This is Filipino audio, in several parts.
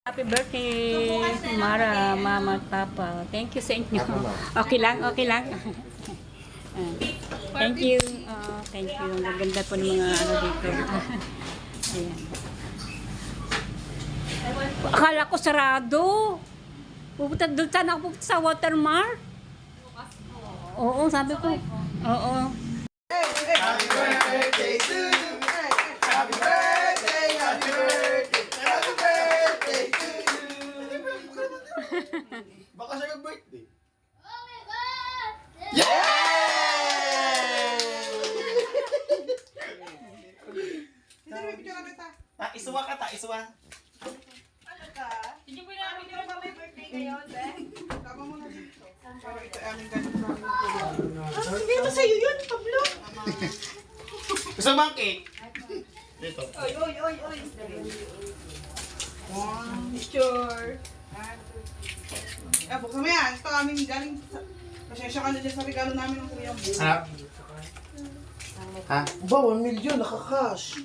Happy birthday, Mara, Mama at Papa. Thank you sa inyo. Okay lang, okay lang. Thank you. Thank you. Ang ganda po ng mga ano dito. Ayan. Akala ko sarado. Pupunta doon sana ako sa Watermark. Oo, sabi ko. Oo. Happy birthday to you. Happy birthday, happy birthday, happy birthday to you. Baka siya mag-birthday. Oh my God! Yeah! Isuwa ka ta, isuwa. Ano ka? Hindi mo namin yung may birthday ngayon, eh? Tama mo na dito. Pero ito aming ganun namin. Hindi ito sa'yo yun, Pablo. Gusto mo ang cake? Dito. Oy, oy, oy, oy. Picture. Buksan mo yan. Ito aming galing. Pasensya ka na dyan sa regalo namin ng kuya mo. Ha? Ha? Ba, 1 million, nakakash.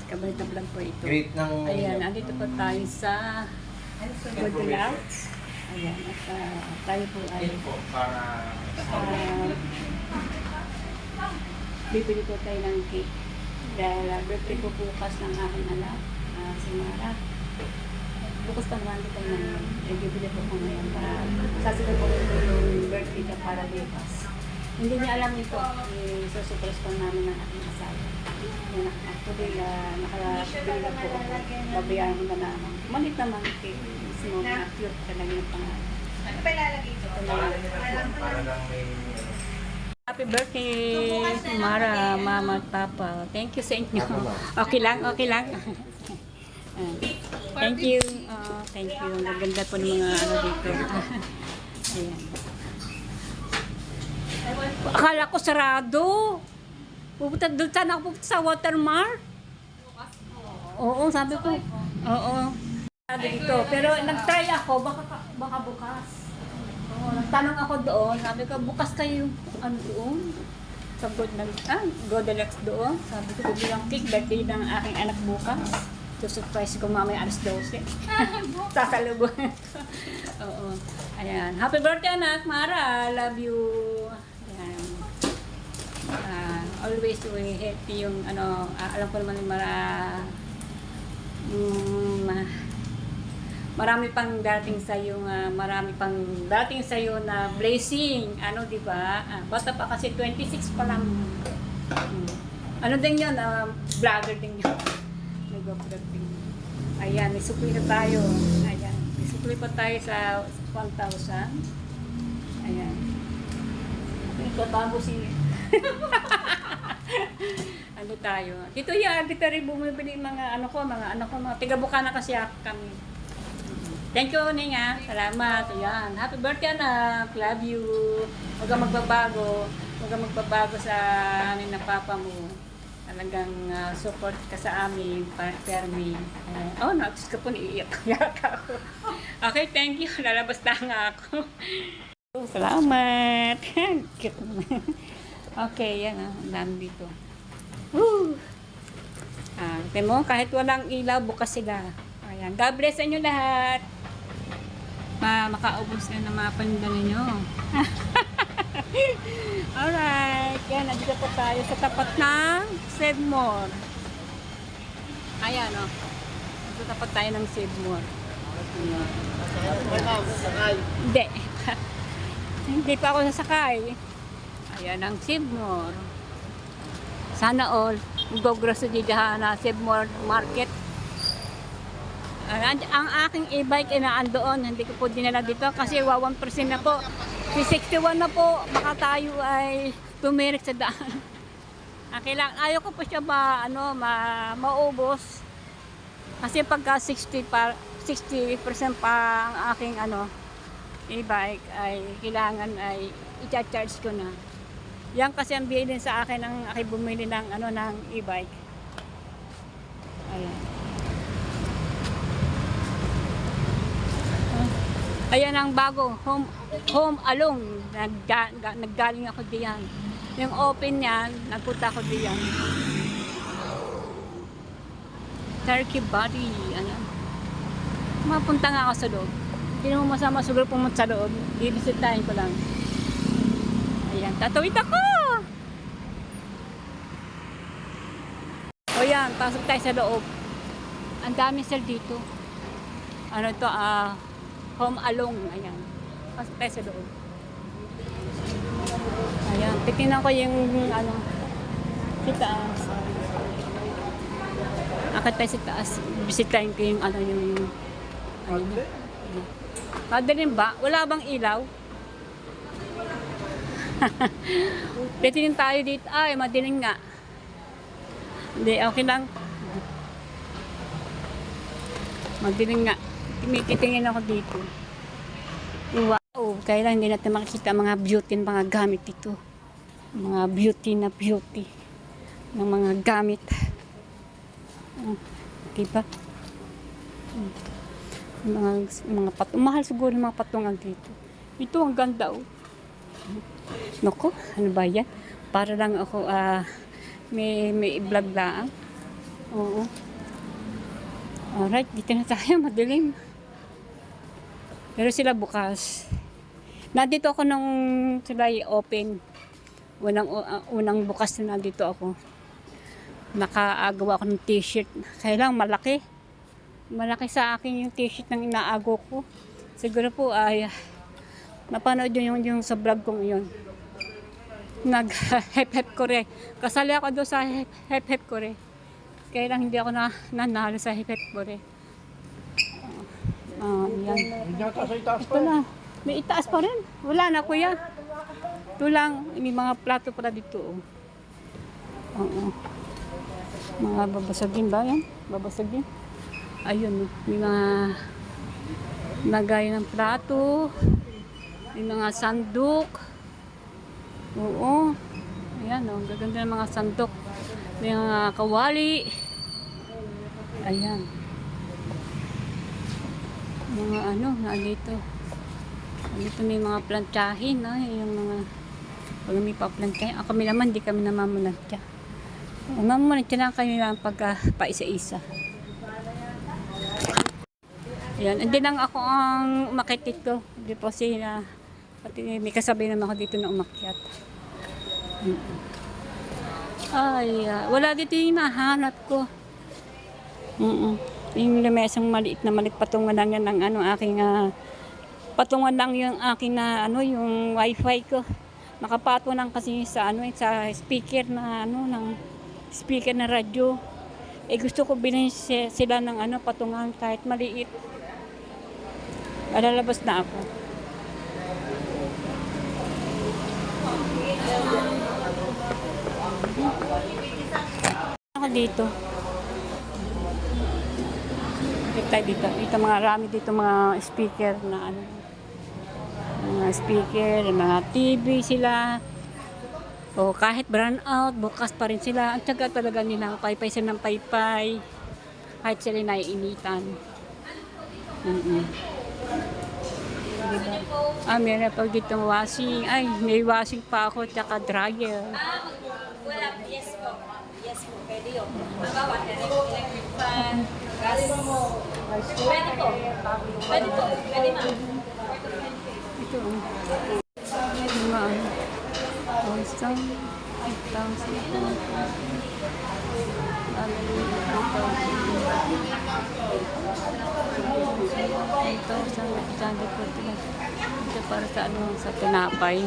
Kabalik na vlog po ito. Great ng... Ayan, andito po tayo sa Goldilocks. Ayan, at tayo po ay po para... bibili po tayo ng cake. Dahil birthday po bukas ng aking anak, si Mara. Bukas pa naman tayo ngayon. Bibili po ko ngayon para sasagot po yung birthday ka para bukas. Hindi niya alam ito. Isusurprise po namin ng aking asawa. Actually, nakabili na po ako. Babayaran ko na naman. Malit naman cake. Mismo, cute talaga yung pangalan. Ano pa ilalagay ito? Para lang may... Happy birthday, Mara, Mama at Papa. Thank you sa inyo. Okay lang, okay lang. Thank you. Thank you. Ang ganda po ng mga ano dito. Ayan. Akala ko sarado. Pupunta doon sana ako sa Watermark. Oo, sabi ko. Oo. Sabi dito. Pero nag-try ako, baka bukas. Oo, nagtanong ako doon. Sabi ko, bukas kayo. Ano doon? Sa Goldilocks doon. Sabi ko, bibili ang cake. Birthday ng aking anak bukas. Surprise ko mamaya alas 12. Sasalubungan ko. Oo. Ayan. Happy birthday anak, Mara. Love you. Ayan. Always happy yung ano, alam ko naman yung marami pang dating sa iyo, marami pang dating sa iyo na blessing, ano, di ba? Basta pa kasi 26 pa lang. Ano din 'yon? Vlogger din 'yon. Nag-vlog din. Ayan, may sukli na tayo. Ayan, may sukli pa tayo sa 1,000. Ayan. Ito bago si ano tayo? Dito rin bumibili mga mga tiga-Bukana kasi kami. Thank you, Ninga. Salamat. Ayan. Happy birthday, anak. Love you. Huwag kang magbabago. Huwag kang magbabago sa amin na papa mo. Talagang support ka sa amin, Permi. Oh, natis ka po, naiiyak ako. Okay, thank you. Lalabas na nga ako. Salamat. Okay, yan ang dami dito. Woo! Tingnan mo, kahit walang ilaw, bukas sila. Ayan. God bless sa inyo lahat. Makaubos na ng mga paninda ninyo. Alright. Yan, nandito po tayo sa tapat ng Sedmore. Ayan, o. Sa tapat tayo ng Sedmore. Hindi. Hindi pa ako sasakay. Ayan ang Sedmore. Sana all go-grocery dyan na Sedmore Market. Ang aking e-bike ay naandoon. Hindi ko po dinala dito kasi 1% na po. Si 61 na po. Baka tayo ay tumirik sa daan. Ayaw ko po siya maubos. Kasi pagka 60% pa ang aking e-bike ay kailangan ay i-charge ko na. Yan kasi ang bilhin sa akin ng aking bumili ng ng e-bike. Ayan. Ayan ang bago, home alone. Naggaling ako diyan. Yung open niyan, nagpunta ako diyan. Turkey body, ano. Mapunta nga ako sa loob. Hindi naman masama siguro pumunta sa loob. Bibisitahin ko lang. Ayan, tatawid ako! O yan, pasok tayo sa loob. Ang dami sir dito. Ano to, home alone. Ayan. Pasok tayo sa loob. Ayan, titignan ko yung ano, sa taas. Akit tayo sa taas. Bisitahin ko yung ano, yung ano. Madaling ba? Wala bang ilaw? Titingin tayo dito. Ay, madilim nga. Hindi, okay lang. Madilim nga. Titingin ako dito. Wow, kaya lang hindi natin makikita mga beauty ng mga gamit dito. Mga beauty na beauty ng mga gamit. Diba? Mga patong. Mahal siguro mga patungan dito. Ito ang ganda oh. Naku, ano ba yan? Para lang ako may vlog lang. Oo. Alright, dito na tayo. Madilim. Pero sila bukas. Nandito ako nung sila open. Unang bukas na nandito ako. Nakaagawa ako ng t-shirt. Kaya lang malaki. Malaki sa akin yung t-shirt ng inaago ko. Siguro po ay napanood yung sa vlog kong yun. Nag-hep-hep kore. Kasali ako doon sa hep-hep kore. Kaya lang hindi ako nanalo sa hep-hep kore. Yan. Ito na. May itaas pa rin. Wala na kuya. Ito lang. May mga plato pala dito. Oo. Mga babasagin ba yan? Babasagin. Ayun. May mga lagay ng plato. May mga sandok. Oo. Ayan o. Gaganda ng mga sandok. May mga kawali. Ayan. Mga ano, nandito. Nandito may mga plantsahin. Yung mga pag may paplantsahin. Kami naman, di kami namamulantya. Namamulantya lang kami lang pag paisa-isa. Ayan. Hindi lang ako ang umakit dito. Hindi po sila. Pati may kasabay naman ako dito na umakyat. Ay, wala dito yung nahanap ko. Yung lamesang maliit patungan lang yan ng ano, aking patungan lang yung aking na ano, yung wifi ko. Nakapato lang kasi sa ano, sa speaker na ano, ng speaker na radyo. Eh gusto ko bilhin sila ng ano, patungan kahit maliit. Lalabas na ako. Ako dito. Dito. Ito mga rami dito mga speaker na ano. Mga speaker, mga TV sila. O kahit brand out, bukas pa rin sila. Ang tiyaga talaga nila. Paypay sila ng paypay. Kahit sila naiinitan. Diba? Meron pa dito washing. Ay, may washing pa ako. Tsaka dryer. Wala, yes po. Yes po, pwede yun. Electric fan, gas. Pwede po. Pwede po. Pwede ma'am. Ito. Mga 1,800. Ito para sa ano, sa tinapay.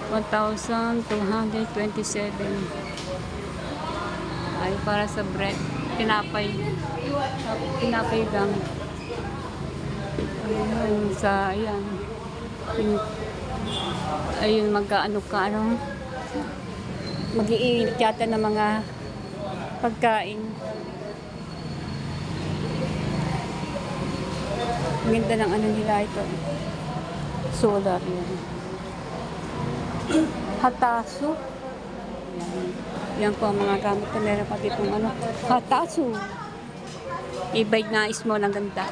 1,227. Ay para sa bread, tinapay. Tinapay lang. Ayun, sa ayan. Ayun, mag-ano ka, ano. Mag-iinit yata ng mga pagkain. Ang ganda ng ano nila ito. Solar yan. Hatasu. Yan. Yan po ang mga gamit na meron pa dito ano. Hatasu. E-bike na small ang ganda.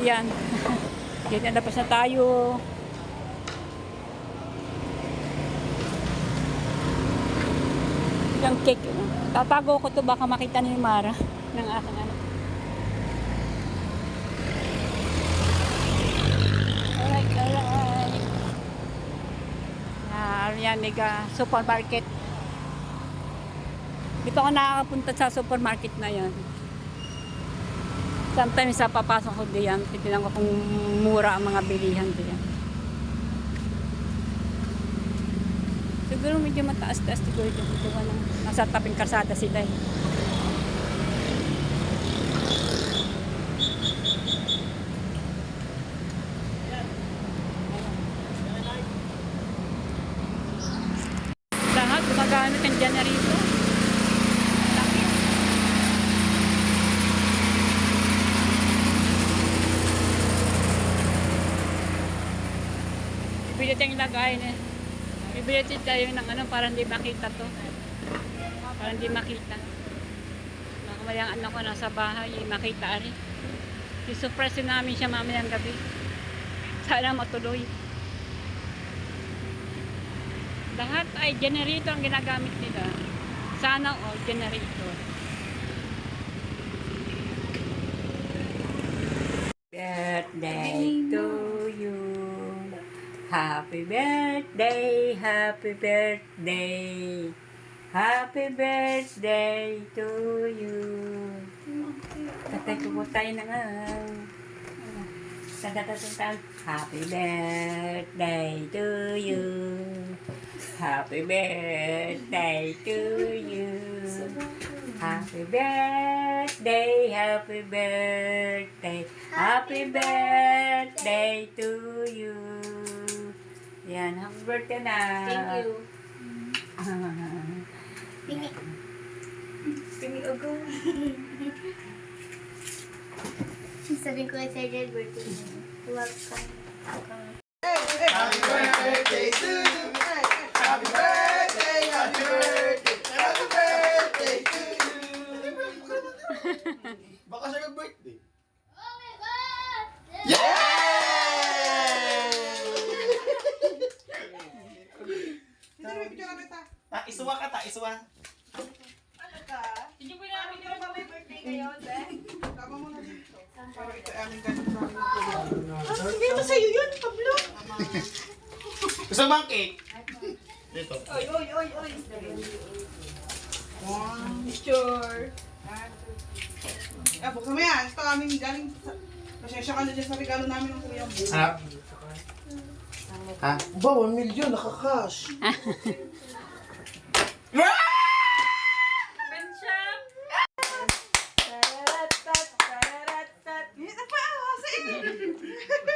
Yan. Yan, labas na tayo. Yung cake. Tatago ko to baka makita ni Mara ng aking anak. Alright, alright. Yan, mega supermarket. Dito ako nakakapunta sa supermarket na yan. Sometimes sa papasok ko diyan, titinan ko kung mura ang mga bilihan diyan. Siguro medyo mataas-taas siguro dito nasa tabing kalsada sila eh. Lahat gumagamit ng generator. Bibili tayong lagay na. Bibili tayo ng ano para hindi makita to. Para hindi makita. Makamayang anak ko nasa bahay, makita rin. I-surprise namin siya mamayang gabi. Sana matuloy. Lahat ay generator ang ginagamit nila. Sana all generator. Birthday to you. Happy birthday, happy birthday. Happy birthday to you. Tatay ko tayo na nga. Tatatatan. Happy birthday to you. Happy birthday to you. Happy birthday, happy birthday. Happy birthday to you. Yan, happy birthday na. Thank you. Pingi ugo. Sabihin ko kay Sir Jed, birthday niya. Welcome. Happy birthday to you. Happy birthday, happy birthday, happy birthday to you. Baka siya mag-birthday. Isuwa ka ta, isuwa. Ano ka? Hindi ba may birthday ngayon, eh? Tama mo na dito. Pero ito aming ganun sa amin ng kuya. Sige, ito sa'yo yun, Pablo. Gusto mo ang cake? Dito. Oy, oy, oy, oy. Picture. Buksan mo yan. Ito aming galing. Pasensya ka na dyan sa regalo namin ng kuya mo. Ha? Ha? Ba, 1 million, nakakash.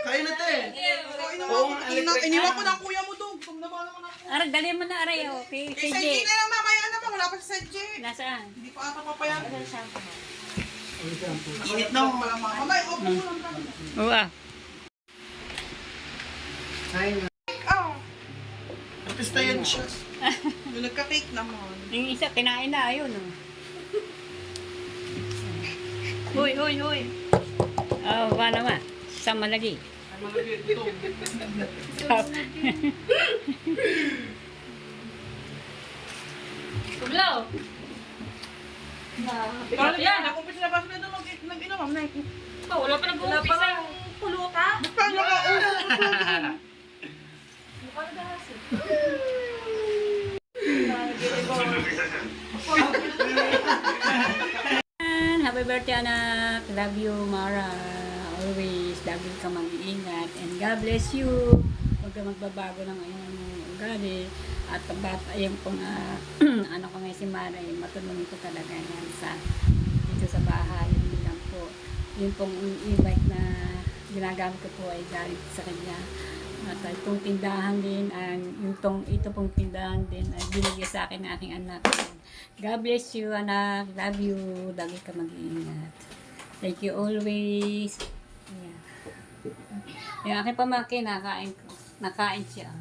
Kayo na te. Iniwan ko ng kuya mo doon. Gutom na naman ako. Aray, dali mo na aray, oh. Eh, Si sa J. J na lang mamaya naman. Wala pa sa J. Nasaan? Hindi pa ata papayan. Init na mo. Mamay, open mo lang kami. Oo ah. Oh, Artista yan siya. yung nagka-cake naman. Yung isa, kinain na, ayun oh. Huy, huy, huy. Oh, ba naman? Sa malagi. Pablo! Paano yan? Ako pa sila basta na nag-inom. Wala pa nag-uumpisa yung puluta. Ba't paano ka? Happy birthday anak. Love you, Mara. Always, lagi ka mag-iingat. And God bless you. Huwag ka magbabago ng iyong ugali. At ayun pong ano ko ngayon si Mara, matulungin ko talaga yan dito sa bahay. Hindi lang po. Yung pong e-bike na ginagamit ko po ay galing sa kanya. At itong tindahan din, ito pong tindahan din ay binigay sa akin ng aking anak. God bless you, anak. Love you. Lagi ka mag-iingat. Thank you always. Ayan. Yung aking pamangkin, nakain ko. Nakain siya.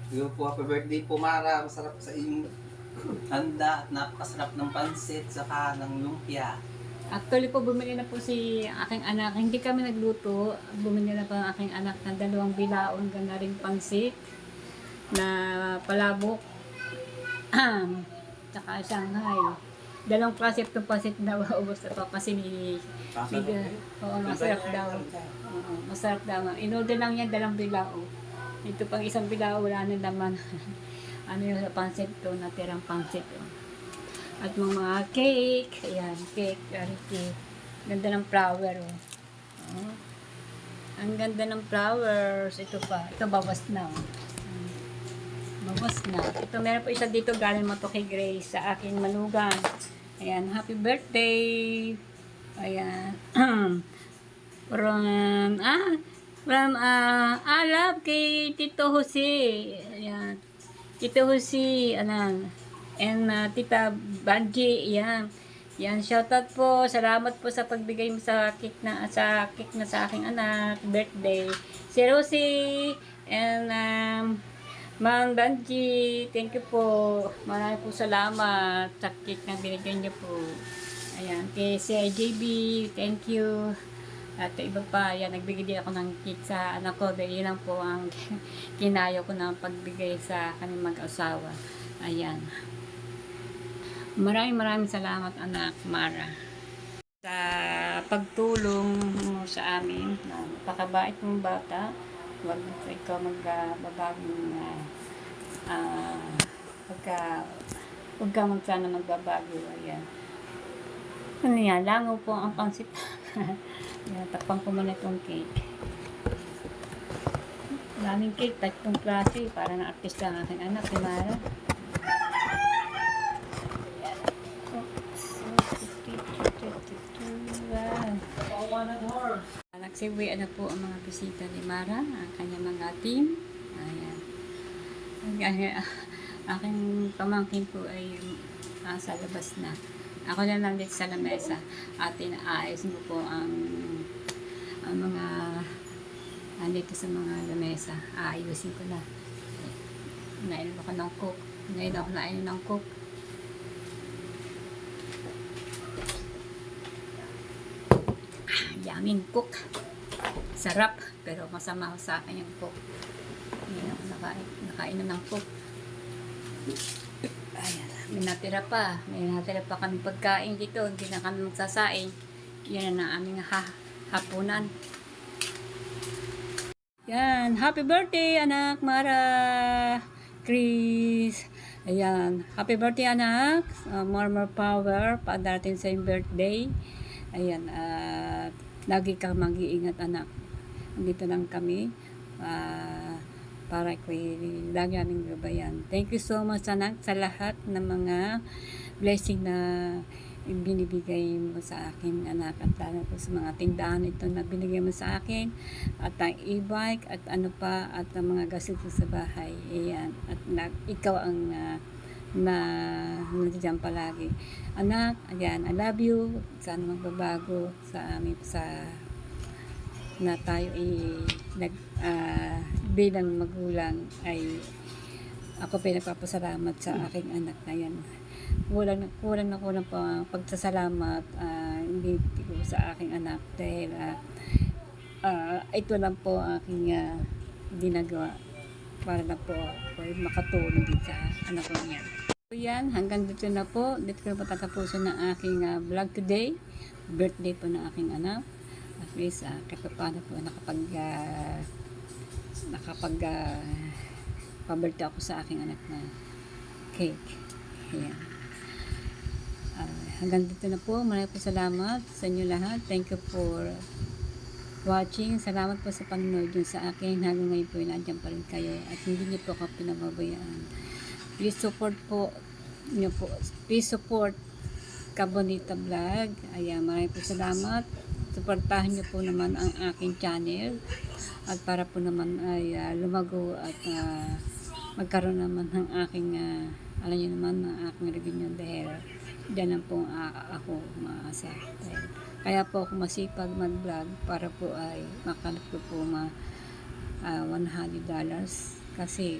Yung po, happy birthday po, Mara. Masarap sa inyong handa at napakasarap ng pansit saka ng lumpia. Actually po, bumili na po si aking anak. Hindi kami nagluto. Bumili na po ang aking anak ng 2 bilaon, ganda rin pansit na palabok. Tsaka Shanghai. 2 klase itong pansit na maubos na po kasi oo, masarap daw. Oo, masarap daw. In-order lang yan 2 bilao. Ito pang 1 bilao, wala na naman. Ano yung pansit to, natirang pansit. At mga cake. Ayan, cake. Cake. Ganda ng flower. Oh. Ang ganda ng flowers. Ito pa. Ito bawas na. Bawas na. Ito meron po isa dito. Galing mo to kay Grace sa akin manugang. Ayan. Happy birthday. Ayan. From love kay Tito Jose. Ayan. Tito Jose. And Tita Banji, yan. Yan, shoutout po. Salamat po sa pagbigay mo sa cake na sa aking anak, birthday. Si Rosie and Ma'am Banji, thank you po. Maraming po salamat sa cake na binigay niyo po. Ayan, kay si JB, thank you. At iba pa, yan, nagbigay din ako ng cake sa anak ko. Dahil lang po ang kinayo ko ng pagbigay sa kanyang mag-asawa. Ayan. Maraming salamat, anak Mara, sa pagtulong mo sa amin. Napakabait mong bata. Huwag ikaw magbabagong huwag ka sana magbabago. Ayan. Ano yan? Langaw po ang pansit. Ayan, takpan ko muna itong cake. Daming cake, tatlong klase. Para na artista ang aking anak, si Mara. Nagsibuyan na po ang mga bisita ni Mara, ang kanyang mga team. Ayan. Aking pamangkin po ay sa labas na. Ako na lang dito sa lamesa at inaayos mo po ang mga dito sa mga lamesa. Aayusin ko na. Nainom ako ng coke. Nainom ng coke. Yummy cook. Sarap, pero masama sa akin yung cook. Hindi ako nakainom ng cook. Ayan, may natira pa. May natira pa kami pagkain dito. Hindi na kami magsasaing. Yan na aming hapunan. Yan, happy birthday anak Mara Chris. Ayan, happy birthday anak. More power pagdating sa yung birthday. Ayan, lagi kang mag-iingat anak. Dito lang kami para lagi aming gabayan. Thank you so much anak sa lahat ng mga blessing na binibigay mo sa akin anak, at lalo po sa mga tindahan ito na binigay mo sa akin, at ang e-bike at ano pa, at ang mga gastos sa bahay. Ayan, at ikaw ang nandiyan palagi anak. Ayan, I love you. Sana magbabago sa amin na tayo bilang magulang ay ako pinagpapasalamat sa aking anak na yan. Kulang po ang pagsasalamat hindi ko sa aking anak dahil ito lang po ang aking ginagawa para na po makatulong din sa anak ko niya. So yan, hanggang dito na po. Dito ko na po tatapusin ng aking vlog today. Birthday po ng aking anak. At least kahit paano po pa-birthday ako sa aking anak na cake. Ayan. Hanggang dito na po. Maraming po salamat sa inyo lahat. Thank you for watching. Salamat po sa panonood yun sa akin. Hanggang ngayon po, nandiyan pa rin kayo. At hindi niyo po ako pinababayaan. Please support po niyo po. Please support Kabonita Vlog. Ayan, maraming po salamat. suportahan niyo po naman ang aking channel at para po naman ay lumago at magkaroon naman ng aking alam niyo naman ng aking revenue dahil dyan lang po ako umaasa. Kaya po ako masipag mag-vlog para po ay makalap ko po $100 kasi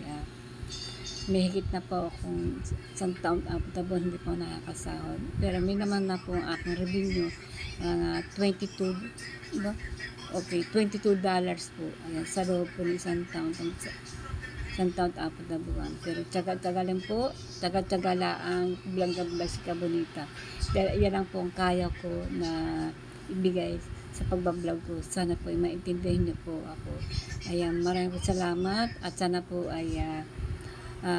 may higit na po akong isang taon apatabo hindi po nakakasahod. Pero may naman na po ang aking revenue 22, diba? Okay, $22 po. Ayan, sa loob po ng isang taon apat na buwan. Pero tsaga-tsaga lang po, tsaga-tsaga lang Blanca si Kabonita. Pero yan lang po ang kaya ko na ibigay sa pagbablog ko. Sana po ay maintindihan niyo po ako. Ayan, maraming po salamat at sana po ay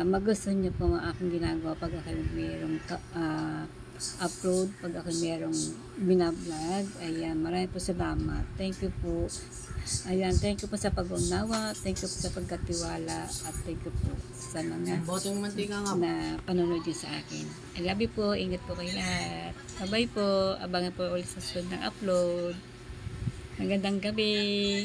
magustuhan niyo po ang aking ginagawa pag ako mayroong upload, pag ako mayroong binablog. Ayan, maraming po salamat. Thank you po. Ayan, thank you po sa pag-unawa, thank you po sa pagkatiwala, at thank you po sa mga na panonood niyo sa akin. I love you po, ingat po kayo lahat. Bye-bye po, abangan po ulit sa sunod ng upload. Magandang gabi.